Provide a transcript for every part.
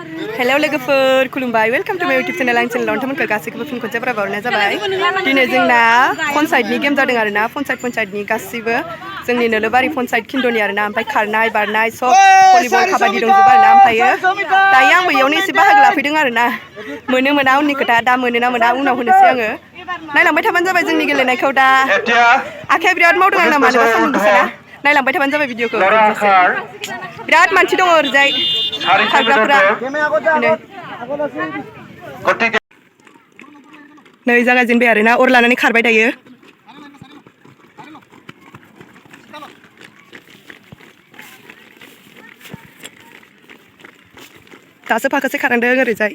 Hello lwgwpwr खुलुमबाय welcome to माय YouTube channel आं चैनलाव नोंथांमोनखौ गासैखौबो फिन खनसे बराबरनाय जाबाय दिनै जोंना पन्चायतनि गेम जादों आरोना पन्चायतनि गासिबो जोंनि नोलोबारि पन्चायत खिन्डनि आरोना ओमफ्राय खारनाय बारनाय सब भलिबल काबादि दंजोबो आरोना ओमफ्रायो दायो आंबो इयावनो एसे बाहागो लाफैदों आरोना मोनो मोना उननि खोथा दा मोनोना मोना उनाव होनोसै आङो नायलांबाय थाबानो जाबाय जोंनि गेलेनायखौ दा आखाया बिराद मावदों आंना मानोबा सान्दुं गोसाना नायलांबाय थाबानो जाबाय भिडिअखौ बिराद मानसि दङ ओरैजाय खारग्राफोरा नै जागायजेनबाय आरोना अर लानानै खारबाय दायो दासो फाखोसे खारदों ओरैजाय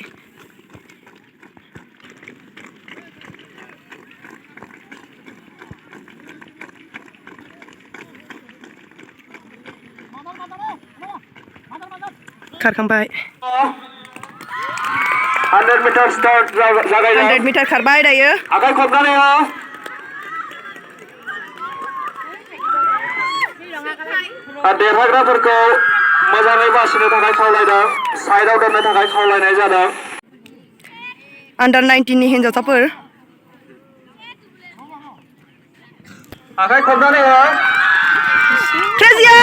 खारखांबाय 100 meter start 100 मिटार खारबाय दायो आखाइ खबनानै देरहाग्राफोरखौ मोजाङै बासिनो थाखाय खावलायदों साइडआव दोननो थाखाय खावलायनाय जादों Under 19 नि हिन्जावसाफोर आखाइ खबनानै ट्रेजिया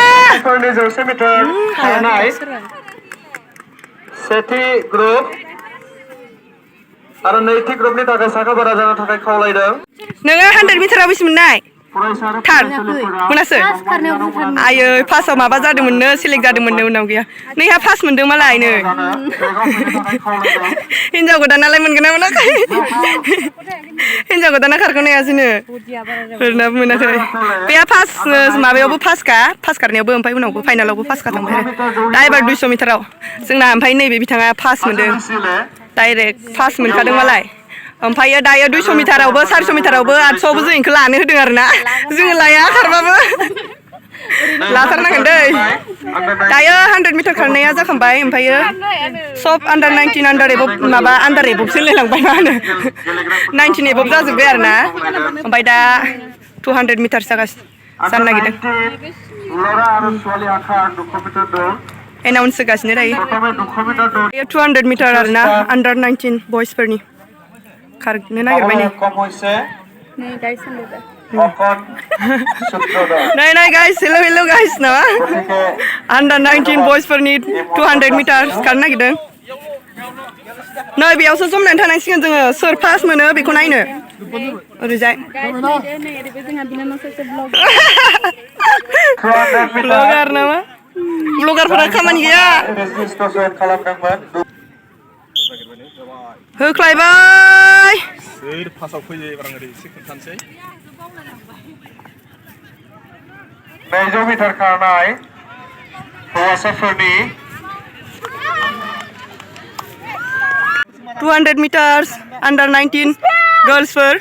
100 मिटार खारनाय सेथि ग्रुप आरो नैथि ग्रुपनि थाखाय साखाफोरा जानो थाखाय खावलायदों नोङो 100 मिटाराव बेसे मोननाय थार मोनासै आयै फार्स्टआव माबा जादोंमोननो सेलेक्ट जादोंमोननो उनाव गैया नैहा फार्स्ट मोनदों मालाय नो हिन्जाव गोदानालाय मोनगोन ना मोनाखै हिन्जाव गोदाना खारख'नो हायासैनो ओरैनाबो मोनाखै बेहा फार्स्ट माबायावबो फार्स्ट खारनायावबो ओमफ्राय उनावबो फाइनालावबो फार्स्ट थांबाय आरो दा एबार 200 मिटाराव जोंना ओमफ्राय नैबे बिथाङा फार्स्ट मोनदों डाइरेक्ट फार्स्ट मोनखादों मालाय ओमफ्रायो दायो 200 मिटारावबो 400 मिटारावबो 800 आवबो जों इखौ लानो होदों आरोना जोङो लाया खारबाबो लाथारनांगोन दै दायो 100 मिटार खारनाया जाखांबाय ओमफ्रायो सब आन्डार 19 आन्डार एबभ माबा आन्डार एभभसो लेलांबाय मा होनो 19 एभभ जाजोब्बाय आरोना ओमफ्राय दा 200 मिटार जानो नागिरदों एनाउन्स होगासिनो दायो 200 मिटार आरोना आन्डार 19 बयसफोरनि खारनो नागिरबाय नै गाइस हेलो गाइस नामा आन्डार 19 बयसफोरनि 200 मिटार खारनो नागिरदों नै बेयावसो जमनानै थानांसिगोन जोङो सोर फार्स्ट मोनो बेखौ नायनो ओरैजाय ब्लगार नामा ब्लगारफोरा खामानि गैया होख्लायबाय सोर फार्स्टआव फैयो एबार आं एसे खोन्थानोसै 200 मिटार खारनाय हौवासाफोरनि 200 मिटार्स आन्डार 19 गर्ल्सफोर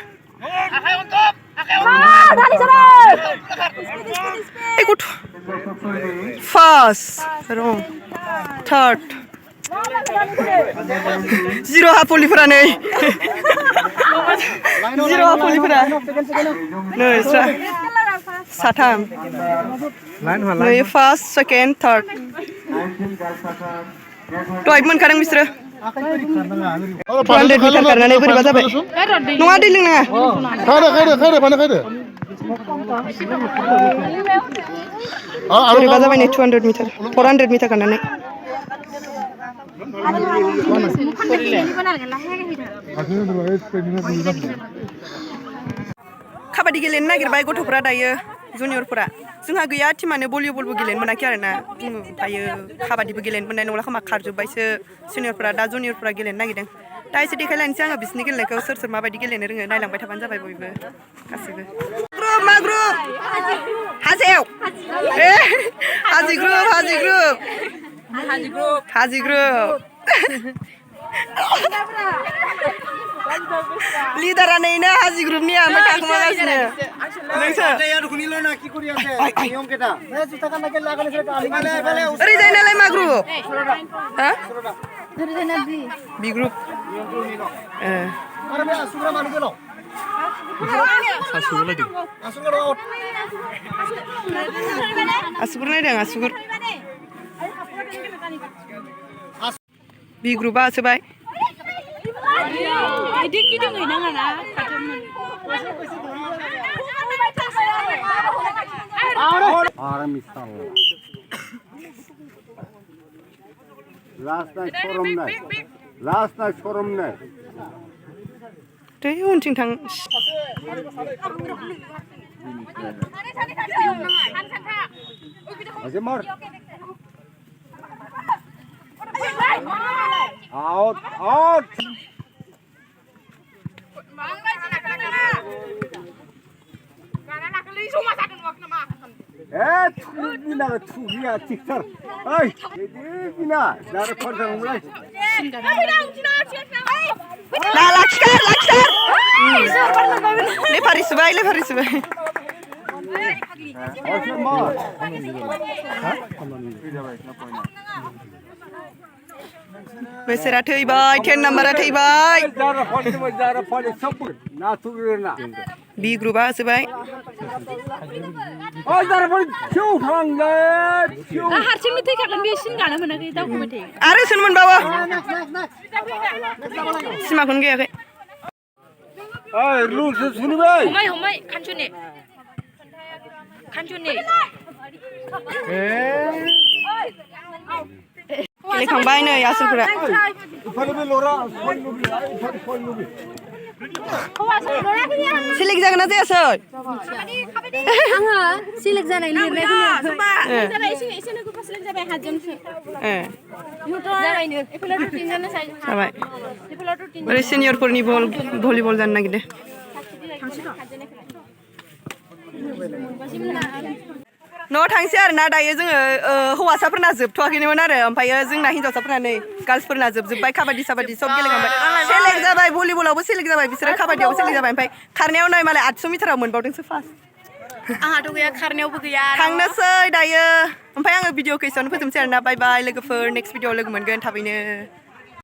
फार्स्ट थार्ड जिर' हापलिफोरा नै जिर' हापलिफोरा नै साथाम नै फार्स्ट सेकेन्ड थार्ड दहाय मोनखादों बिसोरो 200 मिटार खारनानै बोरैबा जाबाय नङा दै लोंनाङा बोरैबा जाबाय नै 200 मिटार 400 मिटार खारनानै काबादि गेलेनो नागिरबाय गथ'फोरा दायो जुनियरफोरा जोंहा गैया टिमानो भलिबलबो गेलेनो मोनाखै आरोना ओमफ्रायो काबादिबो गेलेनो मोननाय नंला खोमा खारजोब्बायसो सिनियरफोरा दा जुनियरफोरा गेलेनो नागिरदों दा एसे देखायलायनोसै आङो बिसोरनि गेलेनायखौ सोर माबायदि गेलेनो रोङो नायलांबाय थाबानो जाबाय बयबो गासैबो ग्रुप मा ग्रुप हाजेव हाजि ग्रुप लिडारा नैनो हाजि ग्रुपनि ओमफ्राय थाखोमागासिनो ओरैजाय नालाय मा ग्रुप बि ग्रुप आसुगुर नायदों आसुगुर बि ग्रुपआ होसोबाय दै उनथिं थां Out, out. Bina tugia tikar. Ay, bina. Dari koncang mulai. Nah, lakar. Leparis bay. Oke mas. Besera थैबाय 10 नम्बरा थैबाय Jara pali sabur. Na tugirna. बि ग्रुपआ होसोबाय Oh, jara pali ciu hangga. Ciu. हारसिंनो थैखागोन बे सिन गानो मोनाखै दावखोबाय थायो आरो सोर मोनबावो सिमाखौनो गैयाखै Ay, lu sini bay. हमाय खानसुनि गेलेखांबाय नै आसोलफोरा Ipali be lora. Ipali lubi. Select जागोन ना जायासै आङो सिलेक्ट जानाय लिरनाय जाबाय ओरै सिनियरफोरनि भलिबल जानो नागिरदों न' थांसै आरोना दायो जोङो हौवासाफोरना जोबथ'वाखैमोन आरो ओमफ्रायो जोंना हिन्जावसाफोरना नै गार्ल्सफोरना जोबजोब्बाय काबादि साबादि सब गेलेखांबाय सेलेक्ट जाबाय भलिबलावबो सेलेक्ट जाबाय बिसोरो काबादियावबो सेलेक्ट जाबाय ओमफ्राय खारनायाव नै मालाय 800 मिटाराव मोनबावदोंसो फार्स्ट आंहाथ' गैया खारनायावबो गैया थांनोसै दायो ओमफ्राय आङो भिडिअखौ एसेयावनो फोजोबनोसै आरोना बाय बाय लोगोफोर नेक्स्ट भिडिअआव लोगो मोनगोन थाबैनो